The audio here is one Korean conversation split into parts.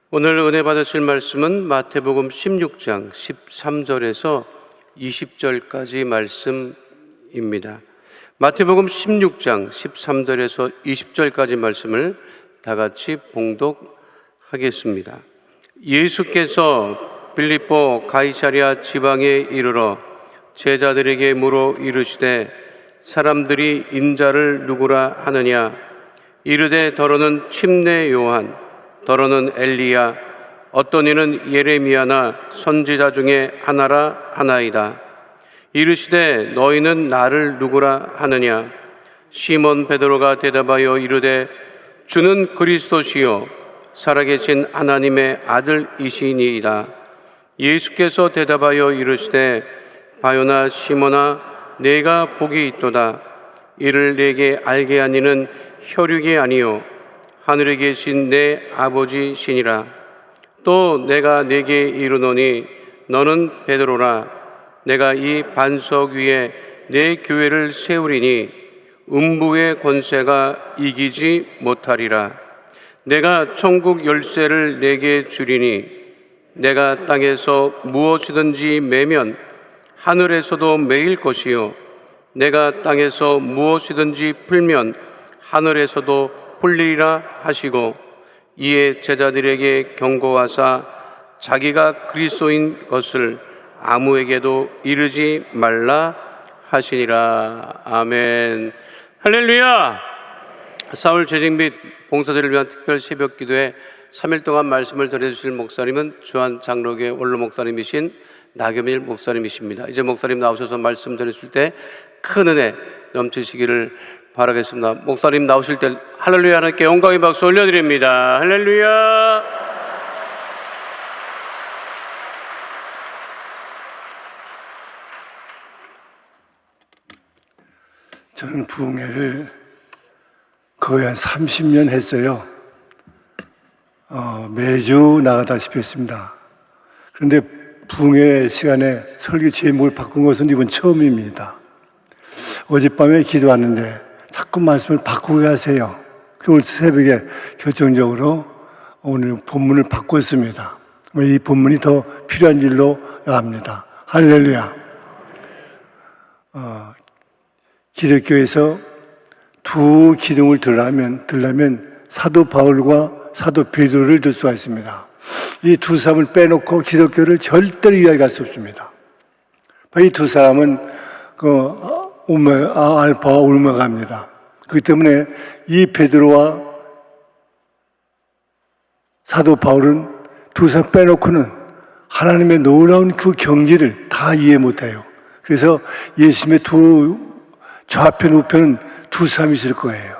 오늘 은혜 받으실 말씀은 마태복음 16장 13절에서 20절까지 말씀입니다. 마태복음 16장 13절에서 20절까지 말씀을 다 같이 봉독하겠습니다. 예수께서 빌립보 가이사랴 지방에 이르러 제자들에게 물어 이르시되 사람들이 인자를 누구라 하느냐? 이르되 더러는 침례 요한, 더러는 엘리야, 어떤 이는 예레미야나 선지자 중에 하나라 하나이다. 이르시되 너희는 나를 누구라 하느냐? 시몬 베드로가 대답하여 이르되 주는 그리스도시요 살아계신 하나님의 아들이시니이다. 예수께서 대답하여 이르시되 바요나 시몬아, 내가 복이 있도다. 이를 내게 알게 한 이는 혈육이 아니요 하늘에 계신 내 아버지시니라. 또 내가 네게 이르노니 너는 베드로라. 내가 이 반석 위에 내 교회를 세우리니 음부의 권세가 이기지 못하리라. 내가 천국 열쇠를 내게 주리니 내가 땅에서 무엇이든지 매면 하늘에서도 매일 것이요 내가 땅에서 무엇이든지 풀면 하늘에서도 풀리리라 하시고, 이에 제자들에게 경고하사 자기가 그리스도인 것을 아무에게도 이르지 말라 하시니라. 아멘. 할렐루야. 사울 재직 및 봉사제를 위한 특별 새벽 기도에 3일 동안 말씀을 전해주실 목사님은 주한 장로교회 원로 목사님이신 나겸일 목사님이십니다. 이제 목사님 나오셔서 말씀 전해줄 때 큰 은혜 넘치시기를 바라겠습니다. 목사님 나오실 때 할렐루야 하나님께 영광의 박수 올려드립니다. 할렐루야. 저는 부흥회를 거의 한 30년 했어요. 매주 나가다시피 했습니다. 그런데 부흥회 시간에 설교 제목을 바꾼 것은 이번 처음입니다. 어젯밤에 기도하는데 자꾸 말씀을 바꾸게 하세요. 오늘 새벽에 결정적으로 오늘 본문을 바꿨습니다. 이 본문이 더 필요한 일로 합니다. 할렐루야. 기독교에서 두 기둥을 들려면 사도 바울과 사도 베드로를 들 수가 있습니다. 이 두 사람을 빼놓고 기독교를 절대로 이해할 수 없습니다. 이 두 사람은 알파와 오메가입니다. 그렇기 때문에 이 베드로와 사도 바울은 두 사람 빼놓고는 하나님의 놀라운 그 경지를 다 이해 못해요. 그래서 예수님의 두 좌편 우편은 두 사람이 있을 거예요.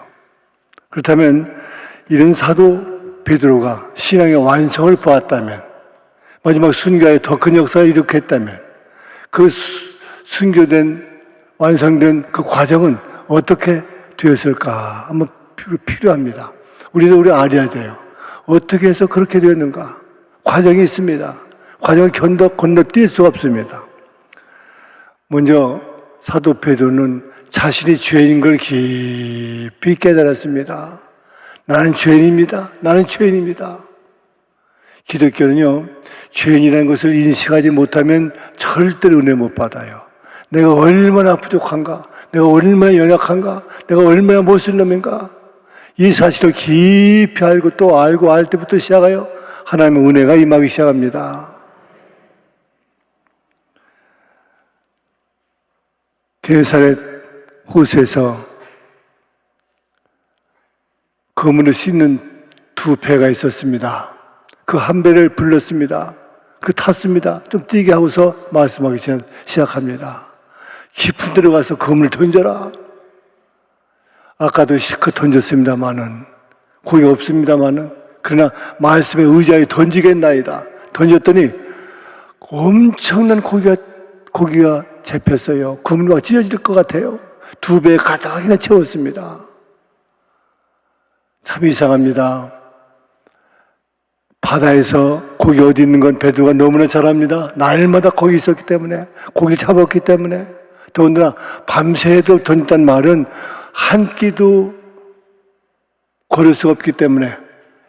그렇다면 이런 사도 베드로가 신앙의 완성을 보았다면, 마지막 순교에 더 큰 역사를 일으켰다면, 그 순교된 완성된 그 과정은 어떻게 되었을까? 한번 필요합니다. 우리도 알아야 돼요. 어떻게 해서 그렇게 되었는가? 과정이 있습니다. 과정을 건너뛸 수가 없습니다. 먼저 사도 베드로는 자신이 죄인인 걸 깊이 깨달았습니다. 나는 죄인입니다. 나는 죄인입니다. 기독교는요, 죄인이라는 것을 인식하지 못하면 절대로 은혜 못 받아요. 내가 얼마나 부족한가, 내가 얼마나 연약한가, 내가 얼마나 못쓸 놈인가, 이 사실을 깊이 알고 또 알고 알 때부터 시작하여 하나님의 은혜가 임하기 시작합니다. 게네사렛 호수에서 그물을 씻는 두 배가 있었습니다. 그 한 배를 불렀습니다. 그 탔습니다. 좀 뛰게 하고서 말씀하기 시작합니다. 깊은 데로 가서 그물을 던져라. 아까도 실컷 던졌습니다마는, 고기가 없습니다마는, 그러나 말씀에 의지하여 던지겠나이다. 던졌더니 엄청난 고기가 잡혔어요. 그물이 찢어질 것 같아요. 두 배 가득이나 채웠습니다. 참 이상합니다. 바다에서 고기 어디 있는 건 베드로가 너무나 잘 압니다. 날마다 거기 있었기 때문에, 고기를 잡았기 때문에. 더군다나 밤새도 던졌다는 말은 한 끼도 걸을 수가 없기 때문에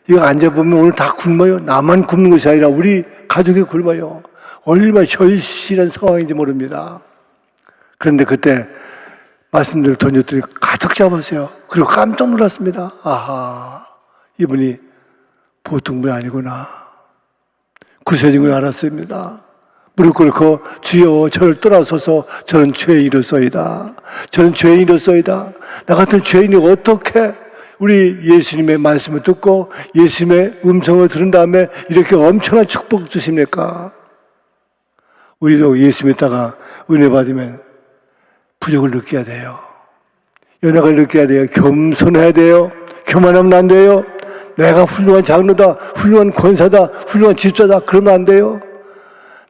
이거 앉아보면 오늘 다 굶어요. 나만 굶는 것이 아니라 우리 가족이 굶어요. 얼마나 현실한 상황인지 모릅니다. 그런데 그때 말씀드린 던졌더니 가득 잡았어요. 그리고 깜짝 놀랐습니다. 아하, 이분이 보통 분이 아니구나. 구세진 걸 알았습니다. 무릎 꿇고 주여 저를 떠나소서 저는 죄인이로소이다. 저는 죄인이로소이다. 나 같은 죄인이 어떻게 우리 예수님의 말씀을 듣고 예수님의 음성을 들은 다음에 이렇게 엄청난 축복 주십니까? 우리도 예수 믿다가 은혜 받으면 부족을 느껴야 돼요. 연약을 느껴야 돼요. 겸손해야 돼요. 교만하면 안 돼요. 내가 훌륭한 장로다, 훌륭한 권사다, 훌륭한 집사다 그러면 안 돼요.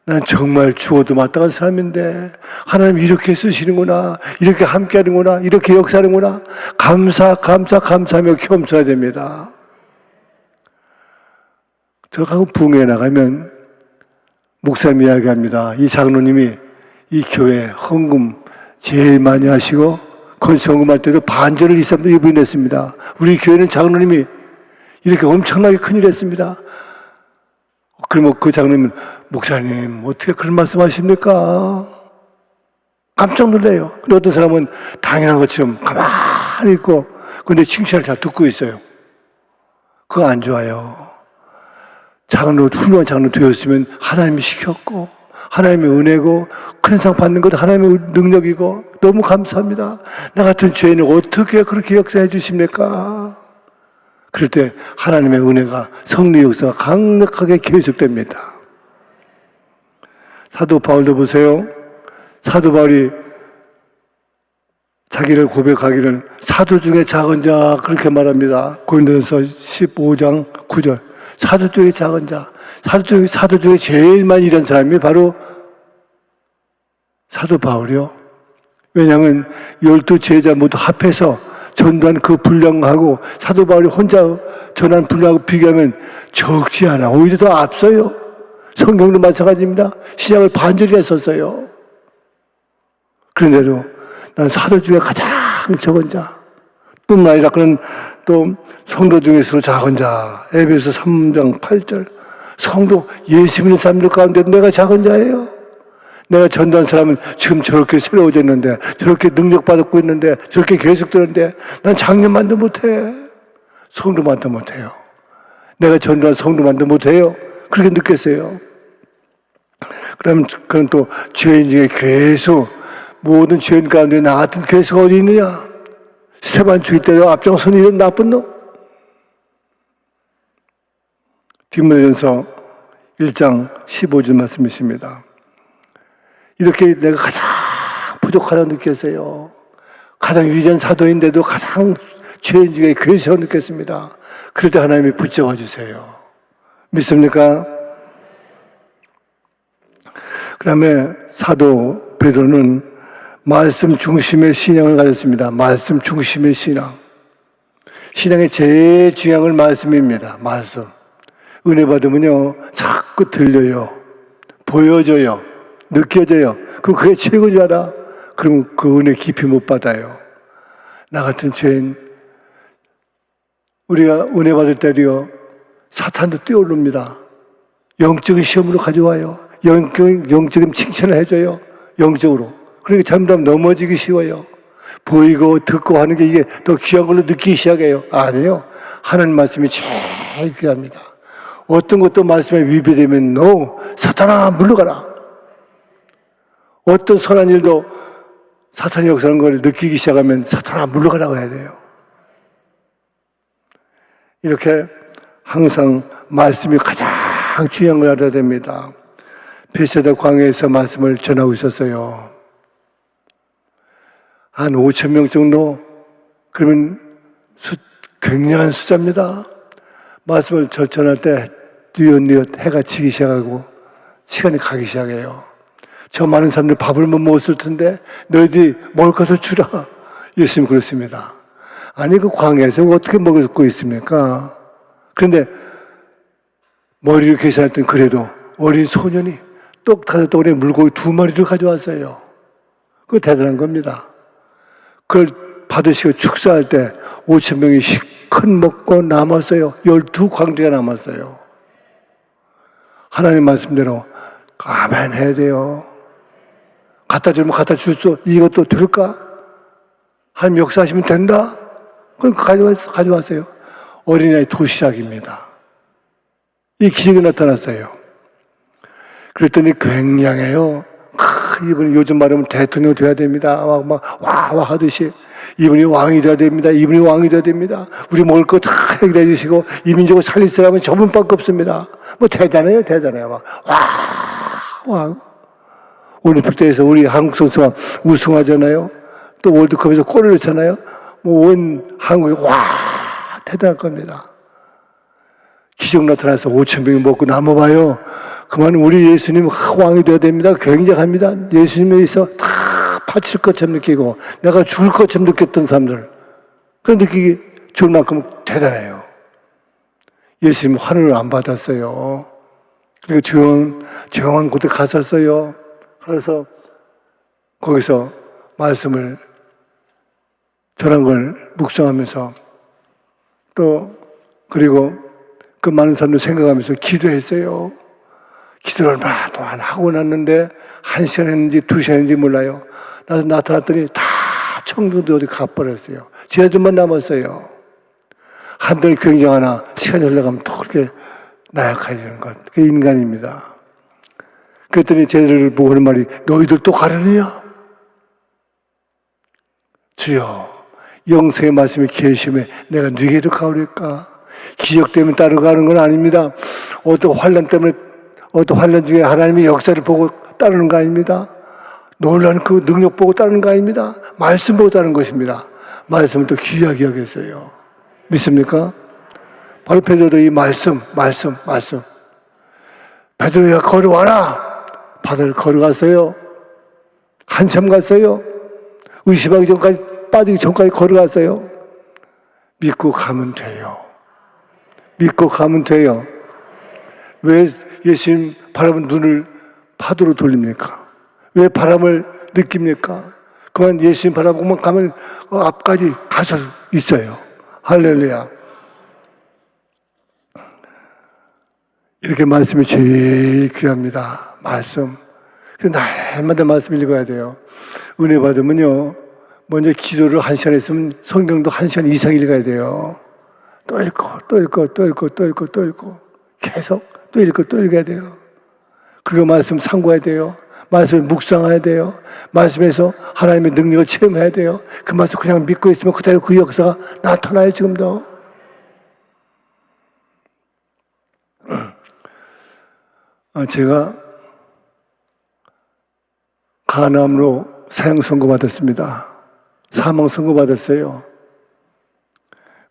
난 정말 죽어도 마땅한 사람인데 하나님 이렇게 쓰시는구나, 이렇게 함께하는구나, 이렇게 역사하는구나. 감사하며 겸손해야 됩니다. 저하고 부흥회 나가면 목사님 이야기합니다. 이 장로님이 이 교회 헌금 제일 많이 하시고 건축 헌금할 때도 반절을 이분이 냈습니다. 우리 교회는 장로님이 이렇게 엄청나게 큰일 했습니다. 그러면 그 장로님은 목사님 어떻게 그런 말씀 하십니까? 깜짝 놀래요. 근데 어떤 사람은 당연한 것처럼 가만히 있고 근데 칭찬을 잘 듣고 있어요. 그거 안 좋아요. 훌륭한 장로 되었으면 하나님이 시켰고 하나님의 은혜고 큰 상 받는 것도 하나님의 능력이고 너무 감사합니다. 나 같은 죄인을 어떻게 그렇게 역사해 주십니까? 그럴 때 하나님의 은혜가 성리 역사가 강력하게 계속됩니다. 사도 바울도 보세요. 사도 바울이 자기를 고백하기를 사도 중에 작은 자 그렇게 말합니다. 고린도전서 15장 9절. 사도 중에 작은 자. 사도 중에 제일 많이 일한 사람이 바로 사도 바울이요. 왜냐하면 12제자 모두 합해서 전도한 그 분량하고 사도 바울이 혼자 전한 분량하고 비교하면 적지 않아. 오히려 더 앞서요. 성경도 마찬가지입니다. 신약을 반절이나 썼어요. 그런데도 난 사도 중에 가장 적은 자 뿐만 아니라 그런 또 성도 중에서 작은 자. 에베소 3장 8절. 성도 예수 믿는 사람들 가운데 내가 작은 자예요. 내가 전도한 사람은 지금 저렇게 새로워졌는데 저렇게 능력받고 있는데 저렇게 계속되는데 난 장년만도 못해. 성도만도 못해요. 내가 전도한 성도만도 못해요. 그렇게 느꼈어요. 그럼 또 죄인 중에 괴수 모든 죄인 가운데 나 같은 괴수가 어디 있느냐? 스테반 죽일 때도 앞장선 이런 나쁜 놈. 디모데전서 1장 15절 말씀이십니다. 이렇게 내가 가장 부족하다고 느꼈어요. 가장 위대한 사도인데도 가장 죄인 중에 괴수라고 느꼈습니다. 그럴 때 하나님이 붙잡아 주세요. 믿습니까? 그 다음에 사도 베드로는 말씀 중심의 신앙을 가졌습니다. 말씀 중심의 신앙. 신앙의 제일 중요한 건 말씀입니다. 말씀. 은혜 받으면요, 자꾸 들려요. 보여져요. 느껴져요. 그게 최고인 줄 알아? 그러면 그 은혜 깊이 못 받아요. 나 같은 죄인, 우리가 은혜 받을 때도요, 사탄도 뛰어오릅니다. 영적인 시험으로 가져와요. 영적인 칭찬을 해줘요. 영적으로. 그러니까 잘못하면 넘어지기 쉬워요. 보이고 듣고 하는 게 이게 더 귀한 걸로 느끼기 시작해요. 아니에요. 하나님 말씀이 제일 귀합니다. 어떤 것도 말씀에 위배되면 너 사탄아 물러가라. 어떤 선한 일도 사탄이 역사하는 걸 느끼기 시작하면 사탄아 물러가라고 해야 돼요. 이렇게 항상 말씀이 가장 중요한 걸 알아야 됩니다. 베세다 광야에서 말씀을 전하고 있었어요. 한 5천 명 정도? 그러면 굉장한 숫자입니다. 말씀을 전할 때 뉘엿뉘엿 해가 지기 시작하고 시간이 가기 시작해요. 저 많은 사람들 밥을 못 먹었을 텐데 너희들이 먹을 것을 주라. 예수님 그렇습니다. 아니 그 광야에서 어떻게 먹고 있습니까? 그런데 머리를 계산할 땐 그래도 어린 소년이 똑 타졌다고 물고기 2마리를 가져왔어요. 그거 대단한 겁니다. 그걸 받으시고 축사할 때 5천 명이 실컷 먹고 남았어요. 12광대가 남았어요. 하나님 말씀대로 아멘 해야 돼요. 갖다 주면 갖다 줄 수, 이것도 될까? 하나님 역사하시면 된다? 그럼 가져왔어요. 어린아이 도시락입니다. 이 기적이 나타났어요. 그랬더니 굉장해요. 이분이 요즘 말하면 대통령 돼야 됩니다. 와 하듯이 이분이 왕이 돼야 됩니다. 이분이 왕이 돼야 됩니다. 우리 먹을 거 다 해결해 주시고 이 민족을 살릴 사람은 저분밖에 없습니다. 뭐 대단해요. 와. 올림픽대회에서 우리 한국 선수가 우승하잖아요. 또 월드컵에서 골을 넣잖아요. 뭐 온 한국이 와 대단할 겁니다. 기적 나타나서 5천 명이 먹고 남아봐요. 그만 우리 예수님 왕이 되어야 됩니다. 굉장합니다. 예수님에 의해서 다 바칠 것처럼 느끼고 내가 죽을 것처럼 느꼈던 사람들 그 느끼기 좋을 만큼 대단해요. 예수님 환호를 안 받았어요. 그리고 조용한 곳에 갔었어요. 그래서 거기서 말씀을 전한 걸 묵상하면서 또 그리고 그 많은 사람들 생각하면서 기도했어요. 기도를 얼마나 동안 하고 났는데 1시간 했는지 2시간 했는지 몰라요. 나타났더니 다 청중들 어디 가버렸어요. 제자들만 남았어요. 한들 굉장하나 시간이 흘러가면 또 그렇게 나약해야 되는 것. 그게 인간입니다. 그랬더니 제자들을 보고 하는 말이 너희들 또 가려느냐? 주여 영생의 말씀이 계심에 내가 네게도 가오리까? 기적 때문에 따라가는 건 아닙니다. 어떤 환난 중에 하나님의 역사를 보고 따르는 거 아닙니다. 놀라운 그 능력 보고 따르는 거 아닙니다. 말씀 보고 따르는 것입니다. 말씀을 또 귀하게 여겼어요. 믿습니까? 바로 베드로도 이 말씀. 베드로야 걸어와라. 바다를 걸어갔어요. 한참 갔어요. 의심하기 전까지 빠지기 전까지 걸어갔어요. 믿고 가면 돼요. 왜 예수님 바라본 눈을 파도로 돌립니까? 왜 바람을 느낍니까? 그만 예수님 바라보고만 가면 앞까지 가서 있어요. 할렐루야. 이렇게 말씀이 제일 귀합니다. 말씀. 날마다 말씀 읽어야 돼요. 은혜 받으면요. 먼저 기도를 1시간 했으면 성경도 1시간 이상 읽어야 돼요. 또 읽고 계속 또 읽어야 돼요. 그리고 말씀 참고해야 돼요. 말씀을 묵상해야 돼요. 말씀에서 하나님의 능력을 체험해야 돼요. 그 말씀 그냥 믿고 있으면 그대로 그 역사가 나타나요. 지금도. 제가 간암으로 사형 선고받았습니다. 사망 선고받았어요.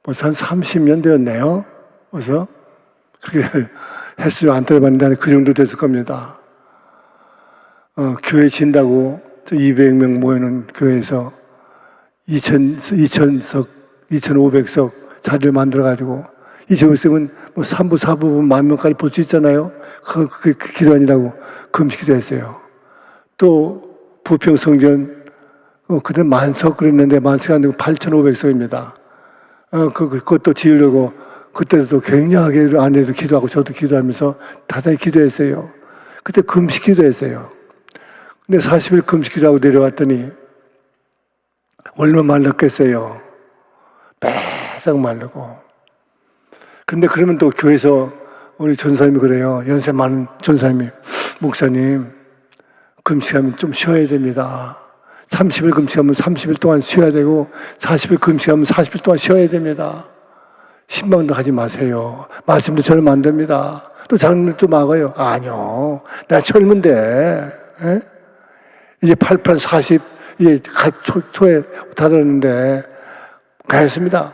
벌써 한 30년 되었네요. 그래서 그렇게 횟수 안 들어봤는데 그 정도 됐을 겁니다. 교회 진다고 200명 모이는 교회에서 2,000석, 2,500석 자리를 만들어가지고 2,500석은 뭐 3부, 4부 10,000명까지 볼 수 있잖아요. 그 기도 아니라고 금식기도 했어요. 또 부평성전 그때 만석 그랬는데 만석이 아니고 8,500석입니다. 그것도 지으려고 그때도 굉장하게 아내도 기도하고 저도 기도하면서 다들 기도했어요. 그때 금식 기도했어요. 근데 40일 금식 기도하고 내려왔더니 얼마나 말랐겠어요. 빼싹 마르고. 그런데 그러면 또 교회에서 우리 전사님이 그래요. 연세 많은 전사님이 목사님 금식하면 좀 쉬어야 됩니다. 30일 금식하면 30일 동안 쉬어야 되고 40일 금식하면 40일 동안 쉬어야 됩니다. 신방도 하지 마세요. 말씀도 저러면 안 됩니다. 또 장로도 막아요. 아니요. 나 젊은데 에? 이제 88, 40 이제 초에 다다랐는데 가했습니다.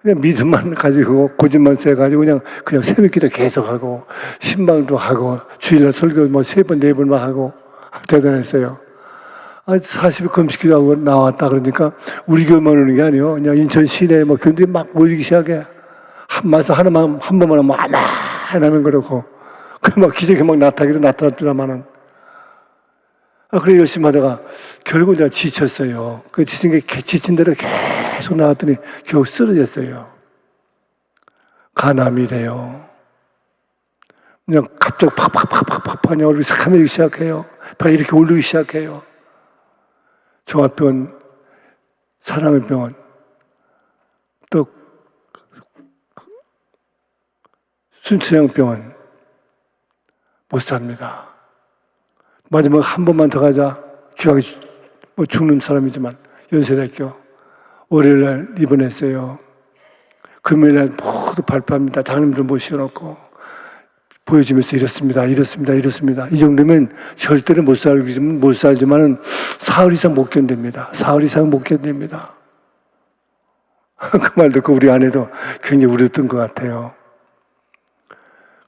그냥 믿음만 가지고 고집만 세가지고 그냥 새벽기도 계속하고 신방도 하고 주일날 설교 뭐 3번 4번만 하고 대단했어요. 40일 금식기도 하고 나왔다 그러니까 우리 교회만 오는 게 아니에요. 그냥 인천 시내에 뭐 교인들이 막 모이기 시작해. 한 말씀 하나만 한 번만 하면 아멘 하면 그러고 그 막 기적이 막 나타나기도 나타났더라마는 그래 열심히 하다가 결국 내가 지쳤어요. 그 지친 대로 계속 나갔더니 결국 쓰러졌어요. 간암이래요. 그냥 갑자기 팍팍팍팍팍 그냥 얼굴이 새카매지기 시작해요. 배가 이렇게 오르기 시작해요. 종합병원, 사랑의 병원, 또 순천향병원 못 삽니다. 마지막 한 번만 더 가자. 기왕에 뭐 죽는 사람이지만 연세대학교 월요일날 입원했어요. 금요일날 모두 발표합니다. 당님들 모셔놓고 보여주면서 이렇습니다. 이 정도면 절대로 못 살지만은 사흘 이상 못 견딥니다. 사흘 이상 못 견딥니다. 그 말 듣고 우리 아내도 굉장히 우려했던 것 같아요.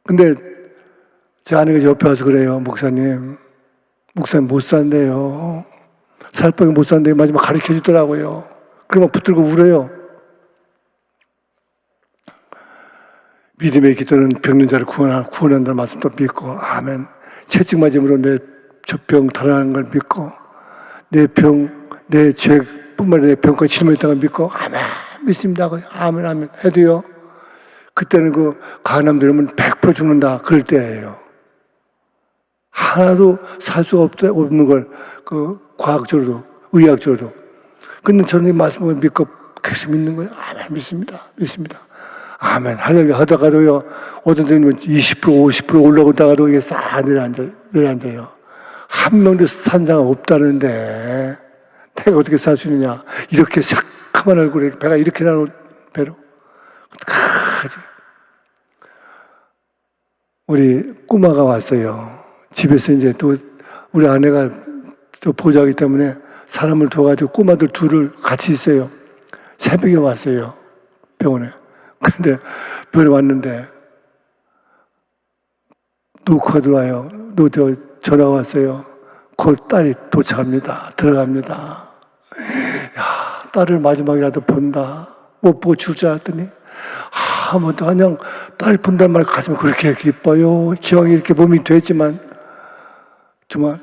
근데 제 아내가 옆에 와서 그래요. 목사님 못 산대요. 살빼기 못 산대요. 마지막 가르쳐 주더라고요. 그러면 붙들고 울어요. 믿음의 기도는 병든 자를 구원한다는 말씀도 믿고, 아멘. 채찍 맞음으로 내 저 병 달아나는 걸 믿고, 내 죄뿐만 아니라 내 병까지 짊어졌다는 걸 믿고, 아멘. 믿습니다. 아멘, 아멘. 해도요. 그때는 그 간암 들으면 100% 죽는다. 그럴 때예요. 하나도 살 수가 없는 걸, 과학적으로도, 의학적으로도. 근데 저는 이 말씀을 믿고 계속 믿는 거예요. 아멘, 믿습니다. 아멘. 할렐루야 하다가도요, 어떤 데는 20%, 50% 올라오다가도 이게 싹 내려앉아요. 한 명도 산사가 없다는데, 내가 어떻게 살 수 있느냐. 이렇게 새카만 얼굴에 배가 이렇게 나는 배로. 어떡하지? 우리 꼬마가 왔어요. 집에서 이제 또 우리 아내가 또 보좌하기 때문에 사람을 둬가지고 꼬마들 둘을 같이 있어요. 새벽에 왔어요. 병원에. 근데 병원에 왔는데 노크가 들어와요. 전화가 왔어요. 곧 딸이 도착합니다. 들어갑니다. 야, 딸을 마지막이라도 본다. 못 보고 죽을 줄 알았더니 아무도 그냥 딸 본다는 말 가슴이 그렇게 기뻐요. 기왕에 이렇게 몸이 됐지만 정말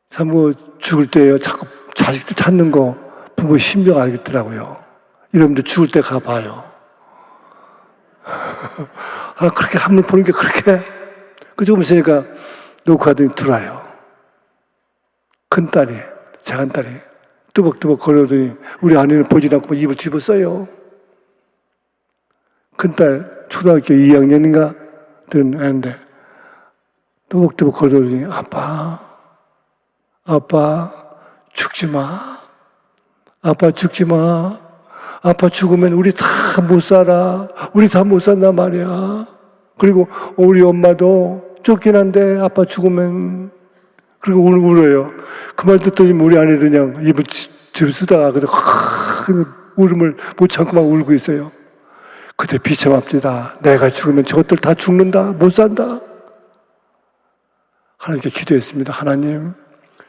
참 죽을 때요. 자꾸 자식도 찾는 거 부모 심정 알겠더라고요. 여러분들 죽을 때 가봐요. 그렇게 한 번 보는 게 그렇게 그 조금 있으니까 놓고 하더니 들어와요. 큰 딸이, 작은 딸이 뚜벅뚜벅 걸어오더니 우리 아내는 보지도 않고 입을 집어써요. 큰 딸 초등학교 2학년인가 든 애인데 뚜벅뚜벅 걸어오더니 아빠 죽지 마. 아빠 죽지 마. 아빠 죽으면 우리 다 못 살아. 우리 다 못 산단 말이야. 그리고 우리 엄마도 쫓긴 한데 아빠 죽으면. 그리고 울어요. 그 말 듣더니 우리 아내도 그냥 입을 집쓰다가 울음을 못 참고 막 울고 있어요. 그때 비참합니다. 내가 죽으면 저것들 다 죽는다. 못 산다. 하나님께 기도했습니다. 하나님,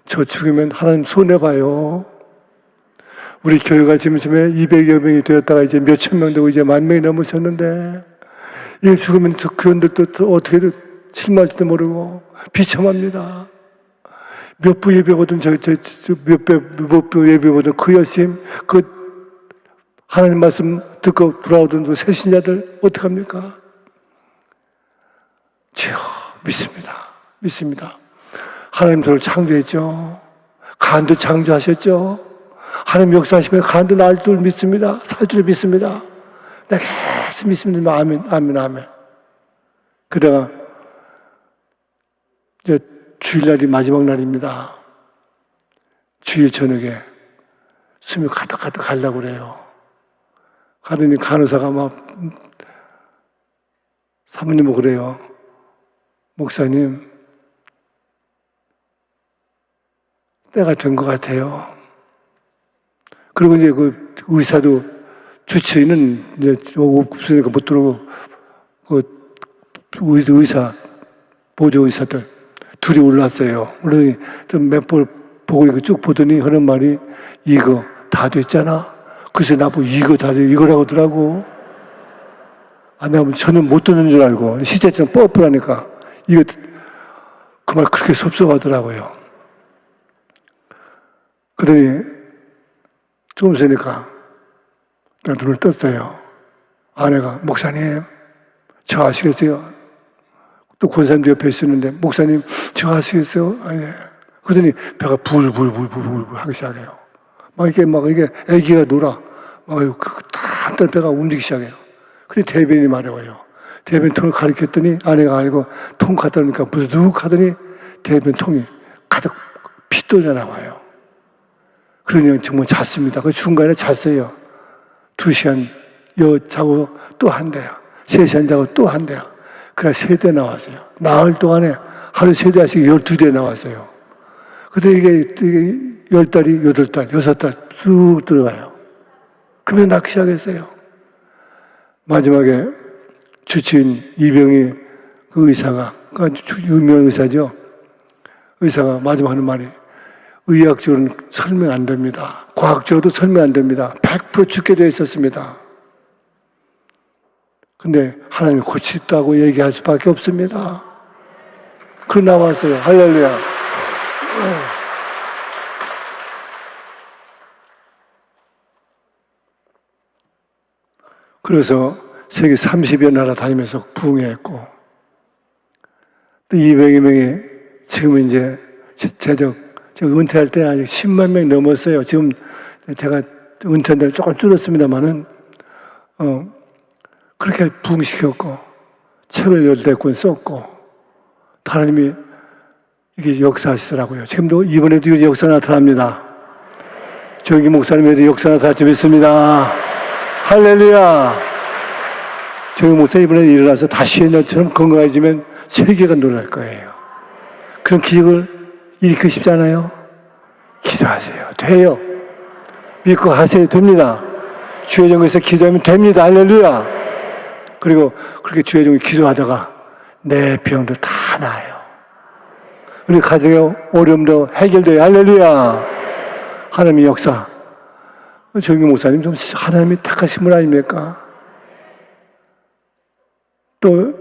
저 죽으면 하나님 손해봐요. 우리 교회가 지금 200여 명이 되었다가 이제 몇천 명 되고 이제 10,000명이 넘으셨는데, 이 죽으면 저 교원들도 어떻게든 실망할지도 모르고 비참합니다. 몇 부 예배보든 몇 부 예배보든 그 열심, 하나님 말씀 듣고 돌아오던 새신자들 어떡합니까? 주여, 믿습니다. 하나님 저를 창조했죠. 간도 창조하셨죠. 하나님 역사하시면 간도 날 줄 믿습니다. 살 줄 믿습니다. 내가 계속 믿습니다. 아멘. 그러다가 이제 주일날이 마지막 날입니다. 주일 저녁에 숨이 가득 가려고 그래요. 가더니 간호사가 막 사모님은 그래요. 목사님, 때가 된 것 같아요. 그리고 이제 그 의사도 주치의는 이제 없으니까 못 들어오고 의사, 보조 의사들 둘이 올랐어요. 그러더니 몇 번 보고 이거 쭉 보더니 하는 말이 이거 다 됐잖아. 그래서 나보고 이거 다 돼. 이거라고 하더라고. 내가 저는 못 듣는 줄 알고 시제처럼 뻔뻔하니까 이거 그 말 그렇게 섭섭하더라고요. 그러더니 조금 있으니까 내가 눈을 떴어요. 아내가, 목사님, 저 아시겠어요? 또 권사님도 옆에 있었는데, 목사님, 저 아시겠어요? 아니, 그러더니 배가 불불불불불 하기 시작해요. 막 이게 애기가 놀아. 막 단단 배가 움직이기 시작해요. 그래 대변이 말해와요. 대변 통을 가리켰더니 아내가 알고 통 갖다 놓으니까 부두둑 하더니 대변 통이 가득 피 떨려 나와요. 그러니 정말 잤습니다. 그 중간에 잤어요. 2시간 자고 또 한 대요. 3시간 자고 또 한 대요. 그래 3대 나왔어요. 나흘 동안에 하루 3대씩 12대 나왔어요. 그때 이게 10달이 8달, 6달 쑥 들어가요. 그러면 낳기 시작했어요. 마지막에 주치인 이병희 그 의사가, 유명한 의사죠. 의사가 마지막 하는 말이 의학적으로는 설명 안 됩니다. 과학적으로도 설명 안 됩니다. 100% 죽게 되어 있었습니다. 근데 하나님이 고치다고 얘기할 수밖에 없습니다. 그 나왔어요. 할렐루야. 그래서 세계 30여 나라 다니면서 부흥했고, 또 200여 명이 지금 이제 제가 은퇴할 때 아직 10만 명 넘었어요. 지금 제가 은퇴한 데 조금 줄었습니다만은, 그렇게 부흥시켰고, 책을 14권 썼고, 하나님이 이게 역사하시더라고요. 지금도 이번에도 역사 나타납니다. 조기 목사님에도 역사 나타날지 믿습니다. 할렐루야! 조기 목사 이번에 일어나서 다시 옛날처럼 건강해지면 세계가 놀랄 거예요. 그런 기적을 일으키고 싶지 않아요? 기도하세요. 돼요. 믿고 하세요. 됩니다. 주의 종에서 기도하면 됩니다. 할렐루야! 그리고 그렇게 주의 종이 기도하다가 내 병도 다 나아요. 우리 가정의 어려움도 해결돼요. 할렐루야! 하나님의 역사. 정규 목사님 좀 하나님이 택하신 분 아닙니까? 또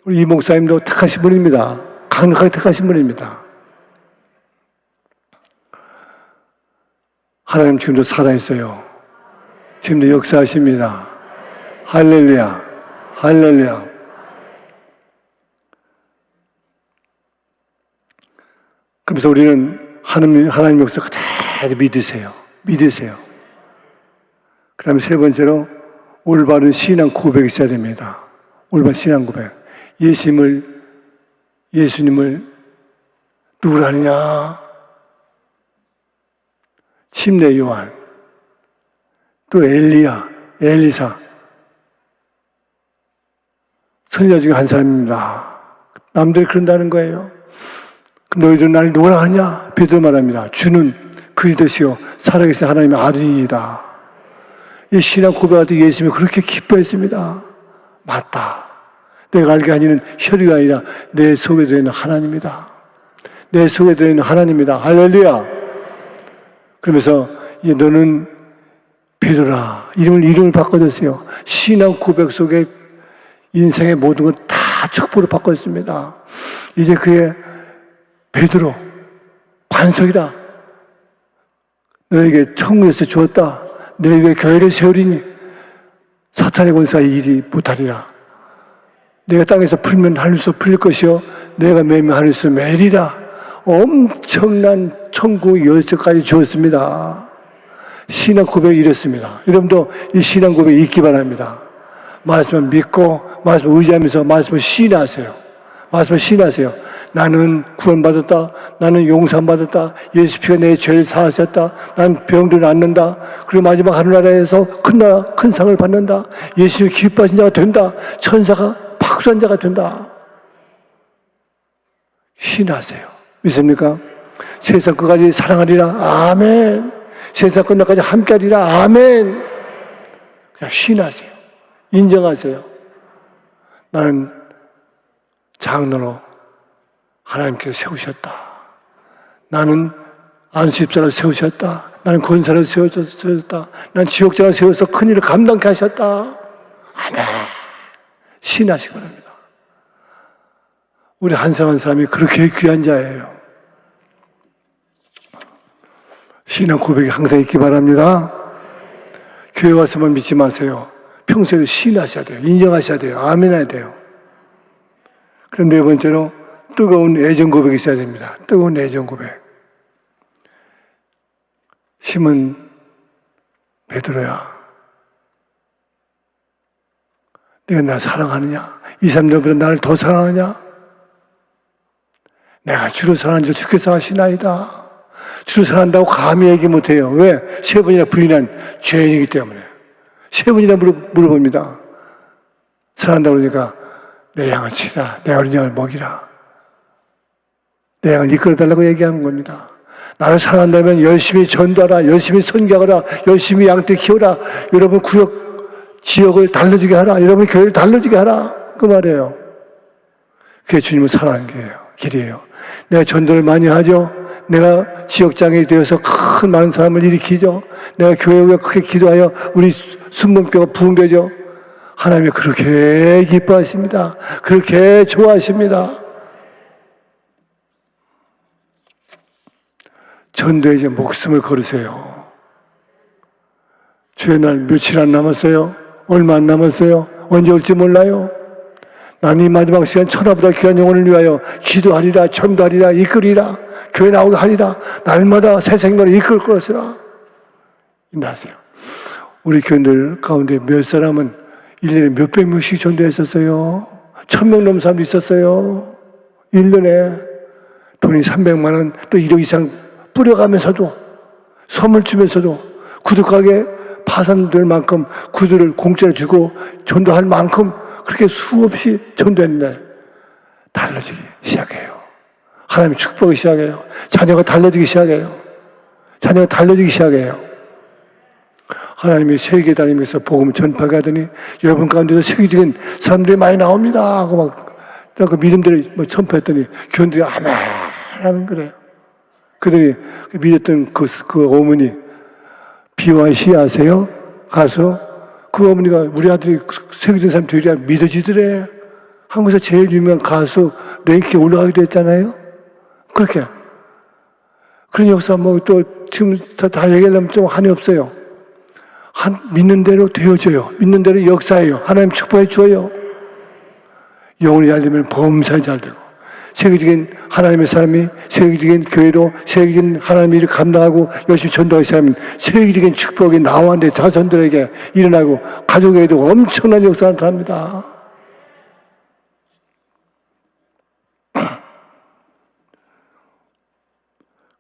우리 이 목사님도 택하신 분입니다. 강력하게 택하신 분입니다. 하나님 지금도 살아있어요. 지금도 역사하십니다. 할렐루야! 할렐루야! 그래서 우리는 하나님 역사 그대로 믿으세요. 믿으세요. 그 다음에 세 번째로 올바른 신앙 고백이 있어야 됩니다. 올바른 신앙 고백. 예수님을 누구라 하느냐? 침례 요한, 또 엘리야, 엘리사. 선지자 중에 한 사람입니다. 남들이 그런다는 거예요. 너희들은 나를 누구라 하냐? 베드로 말합니다. 주는 그리스도시요 살아계신 하나님의 아들이다. 이 신앙 고백할 때 예수님이 그렇게 기뻐했습니다. 맞다. 내가 알게 아니는 혈의가 아니라 내 속에 들어있는 하나님이다. 내 속에 들어있는 하나님이다. 할렐루야. 그러면서 이제 너는 베드로라. 이름을 바꿔줬어요. 신앙 고백 속에 인생의 모든 걸 다 축복으로 바꿨습니다. 이제 그의 베드로 반석이다. 너에게 천국에서 주었다. 내 위에 교회를 세우리니 사탄의 권세가 이리 못하리라. 내가 땅에서 풀면 하늘에서 풀릴 것이요 내가 매면 하늘에서 매리라. 엄청난 천국 열쇠까지 주었습니다. 신앙 고백이 이랬습니다. 여러분도 이 신앙 고백이 있기 바랍니다. 말씀을 믿고 말씀을 의지하면서 말씀을 신뢰하세요. 말씀을 신뢰하세요. 나는 구원받았다. 나는 용서받았다. 예수 피가 내 죄를 사하셨다. 나는 병도 낫는다. 그리고 마지막 하늘나라에서 큰 상을 받는다. 예수님이 기뻐하신 자가 된다. 천사가 박수한 자가 된다. 신뢰하세요. 믿습니까? 세상 끝까지 사랑하리라. 아멘. 세상 끝날까지 함께하리라. 아멘. 그냥 신뢰하세요. 인정하세요. 나는 장로로 하나님께서 세우셨다. 나는 안수입자를 세우셨다. 나는 권사를 세우셨다. 난 지옥장을 세워서 큰일을 감당케 하셨다. 아멘. 신하시기 바랍니다. 우리 한 사람 한 사람이 그렇게 귀한 자예요. 신앙 고백이 항상 있기 바랍니다. 교회 와서만 믿지 마세요. 평소에도 시인하셔야 돼요. 인정하셔야 돼요. 아멘해야 돼요. 그럼 네 번째로 뜨거운 애정 고백이 있어야 됩니다. 뜨거운 애정 고백. 시몬 베드로야, 내가 나 사랑하느냐? 이 사람들보다 나를 더 사랑하냐? 내가 주를 사랑하는 줄 주께서 아시나이다. 주를 사랑한다고 감히 얘기 못해요. 왜? 세 번이나 부인한 죄인이기 때문에. 세 번이나 물어봅니다. 사랑한다고 그러니까 내 양을 치라, 내 어린 양을 먹이라, 내 양을 이끌어달라고 얘기하는 겁니다. 나를 사랑한다면 열심히 전도하라, 열심히 선교하라, 열심히 양떼 키워라, 여러분 구역, 지역을 달라지게 하라, 여러분 교회를 달라지게 하라, 그 말이에요. 그게 주님을 사랑하는 길이에요. 내가 전도를 많이 하죠. 내가 지역장이 되어서 큰 많은 사람을 일으키죠. 내가 교회에 크게 기도하여 우리 순번교가 부흥되죠. 하나님이 그렇게 기뻐하십니다. 그렇게 좋아하십니다. 전도에 이제 목숨을 걸으세요. 주의 날 며칠 안 남았어요. 얼마 안 남았어요. 언제 올지 몰라요. 나는 이 마지막 시간 천하보다 귀한 영혼을 위하여 기도하리라, 전도하리라, 이끌리라, 교회 나오게 하리라, 날마다 새 생명을 이끌 것이라. 인도하세요. 우리 교인들 가운데 몇 사람은 1년에 몇백 명씩 전도했었어요. 1000명 넘는 사람도 있었어요. 1년에 돈이 300만 원, 또 1억 이상 뿌려가면서도, 선물 주면서도, 구두가게 파산될 만큼 구두를 공짜로 주고 전도할 만큼 그렇게 수없이 전도했는데 달라지기 시작해요. 하나님의 축복이 시작해요. 자녀가 달라지기 시작해요. 자녀가 달라지기 시작해요. 하나님이 세계 다니면서 복음을 전파하게 하더니 여러분 가운데서 세계적인 사람들이 많이 나옵니다 하고 막 그 믿음들을 전파했더니 교인들이 아멘 하면 그래요. 그들이 믿었던 그 어머니 BYC 아세요? 가수? 그 어머니가 우리 아들이 세계적인 사람 되리라 믿어지더래. 한국에서 제일 유명한 가수 랭킹에 올라가기도 했잖아요. 그렇게. 그런 역사 뭐 또 지금 다 얘기하려면 좀 한이 없어요. 믿는 대로 되어져요. 믿는 대로 역사해요. 하나님 축복해 주어요. 영혼이 잘 되면 범사에 잘 되고, 세계적인 하나님의 사람이 세계적인 교회로 세계적인 하나님의 일을 감당하고 열심히 전도하기 시작하면 세계적인 축복이 나와 내 자손들에게 일어나고 가족에게도 엄청난 역사가 나타납니다.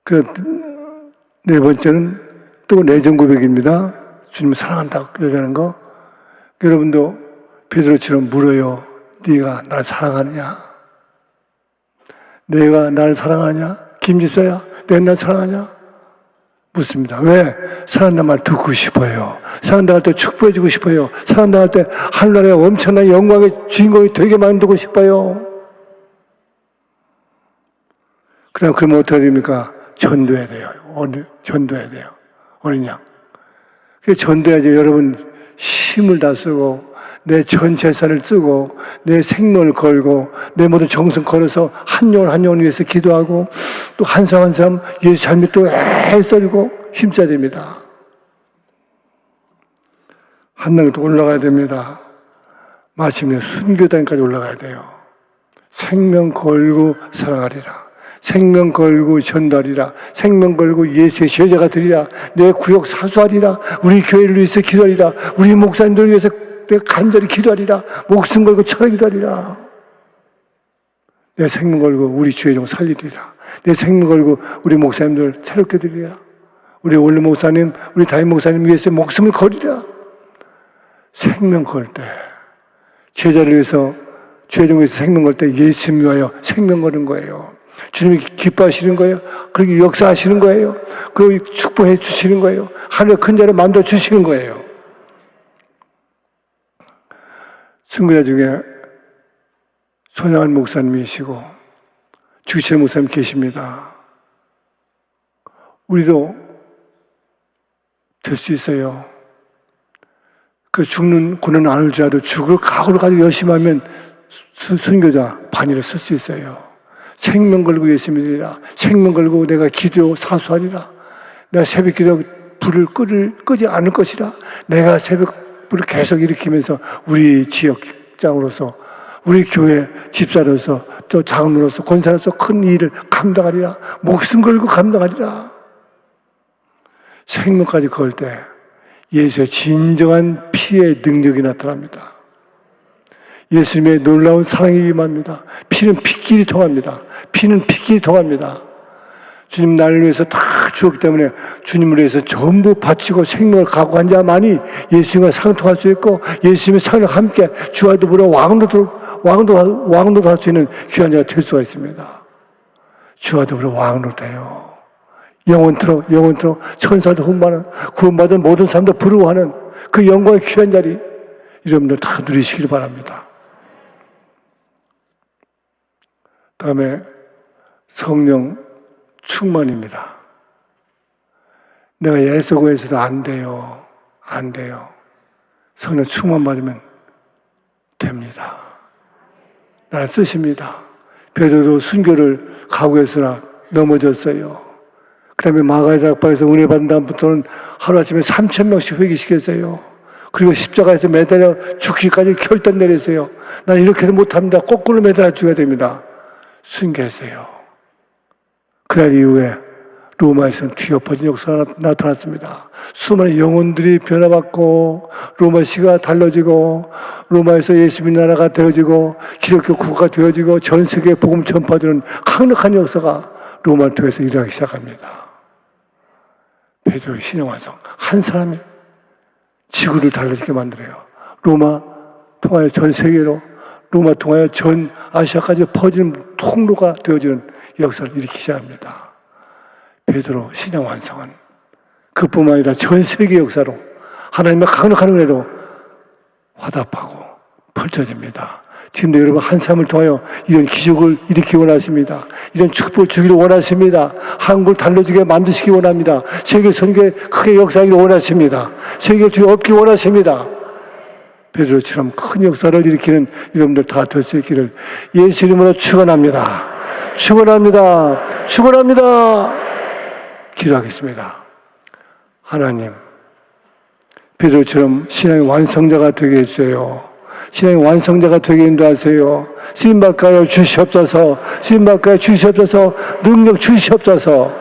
그 네 번째는 또 내정 고백입니다. 주님을 사랑한다고 얘기하는 거. 여러분도 베드로처럼 물어요. 네가 나를 사랑하느냐? 내가 나를 사랑하냐? 김집사야, 내가 나를 사랑하냐? 묻습니다. 왜? 사랑한다는 말 듣고 싶어요. 사랑한다 할 때 축복해주고 싶어요. 사랑한다 할 때 하늘나라의 엄청난 영광의 주인공이 되게 만들고 싶어요. 그러면 어떻게 됩니까? 전도해야 돼요. 전도해야 돼요. 어린 양. 그래서 전도해야지. 여러분 힘을 다 쓰고 내 전 재산을 쓰고 내 생명을 걸고 내 모든 정성 걸어서 한 영혼 한 영혼을 위해서 기도하고 또 한 사람 한 사람 예수 삶에 또 애써주고 힘써야 됩니다. 한 단계 또 올라가야 됩니다. 마침내 순교단까지 올라가야 돼요. 생명 걸고 사랑하리라. 생명 걸고 전달이라. 생명 걸고 예수의 제자가 되리라. 내 구역 사수하리라. 우리 교회를 위해서 기도하리라. 우리 목사님들을 위해서 내가 간절히 기도하리라. 목숨 걸고 철회 기도하리라. 내 생명 걸고 우리 주의 종 살리리라. 내 생명 걸고 우리 목사님들 새롭게 드리라. 우리 원래 목사님, 우리 담임 목사님 위해서 목숨을 걸리라. 생명 걸 때, 제자를 위해서 주의 종 위해서 생명 걸 때 예수님 위하여 생명 거는 거예요. 주님이 기뻐하시는 거예요. 그렇게 역사하시는 거예요. 그 축복해 주시는 거예요. 하늘 큰 자를 만들어 주시는 거예요. 친구자 중에 손양한 목사님이시고 주기철 목사님 계십니다. 우리도 될 수 있어요. 그 죽는 고난 안 올지라도 죽을 각오를 가지고 열심히 하면 순교자 반이를 쓸 수 있어요. 생명 걸고 예수 믿으리라. 생명 걸고 내가 기도 사수하리라. 내가 새벽기도 불을 끄지 않을 것이라. 내가 새벽 불을 계속 일으키면서 우리 지역장으로서, 우리 교회 집사로서, 또 장로로서, 권사로서 큰 일을 감당하리라. 목숨 걸고 감당하리라. 생명까지 걸 때 예수의 진정한 피의 능력이 나타납니다. 예수님의 놀라운 사랑이 임합니다. 피는 피끼리 통합니다. 피는 피끼리 통합니다. 주님 나를 위해서 다 주었기 때문에 주님을 위해서 전부 바치고 생명을 각오한 자만이 예수님과 상통할 수 있고, 예수님의 사랑과 함께 주와 더불어 왕노도 할 수 있는 귀한 자가 될 수가 있습니다. 주와 더불어 왕노도요. 영원토록 천사도 구원받은 모든 사람도 부러워하는 그 영광의 귀한 자리, 여러분들 다 누리시길 바랍니다. 다음에 성령 충만입니다. 내가 예수고에서도 안 돼요. 성령 충만 받으면 됩니다. 나를 쓰십니다. 베드로도 순교를 각오했으나 넘어졌어요. 그 다음에 마가다락방에서 은혜 받은 다음부터는 하루아침에 3,000명씩 회개시켰어요. 그리고 십자가에서 매달려 죽기까지 결단 내렸어요. 난 이렇게도 못합니다. 거꾸로 매달아 죽어야 됩니다. 순교했어요. 그날 이후에 로마에서는 뒤엎어진 역사가 나타났습니다. 수많은 영혼들이 변화받고, 로마시가 달라지고, 로마에서 예수님 나라가 되어지고, 기독교 국가가 되어지고, 전 세계에 복음 전파되는 강력한 역사가 로마를 통해서 일어나기 시작합니다. 베드로의 신앙 완성. 한 사람이 지구를 달라지게 만들어요. 로마 통하여 전 세계로, 로마 통하여 전 아시아까지 퍼지는 통로가 되어지는 역사를 일으키기 시작합니다. 베드로 신앙 완성은 그뿐만 아니라 전 세계 역사로 하나님의 강력한 은혜로 화답하고 펼쳐집니다. 지금도 여러분 한 사람을 통하여 이런 기적을 일으키기 원하십니다. 이런 축복을 주기를 원하십니다. 한국을 달라지게 만드시기 원합니다. 세계 선교에 크게 역사하기를 원하십니다. 세계를 뒤에 업기 원하십니다. 베드로처럼 큰 역사를 일으키는 여러분들 다 될 수 있기를 예수 이름으로 축원합니다. 축원합니다. 축원합니다. 기도하겠습니다. 하나님, 베드로처럼 신앙의 완성자가 되게 해주세요. 신앙의 완성자가 되게 인도하세요. 쓰임받게 주시옵소서. 쓰임받게 주시옵소서. 능력 주시옵소서.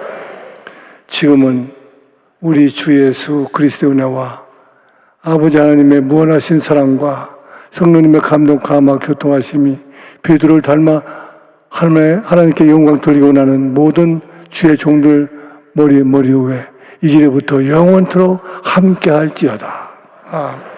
지금은 우리 주 예수 그리스도의 은혜와 아버지 하나님의 무한하신 사랑과 성령님의 감동, 감화, 교통하심이 베드로를 닮아 하나님께 영광 돌리고 나는 모든 주의 종들 머리 위에 이제부터 영원토록 함께할지어다. 아멘.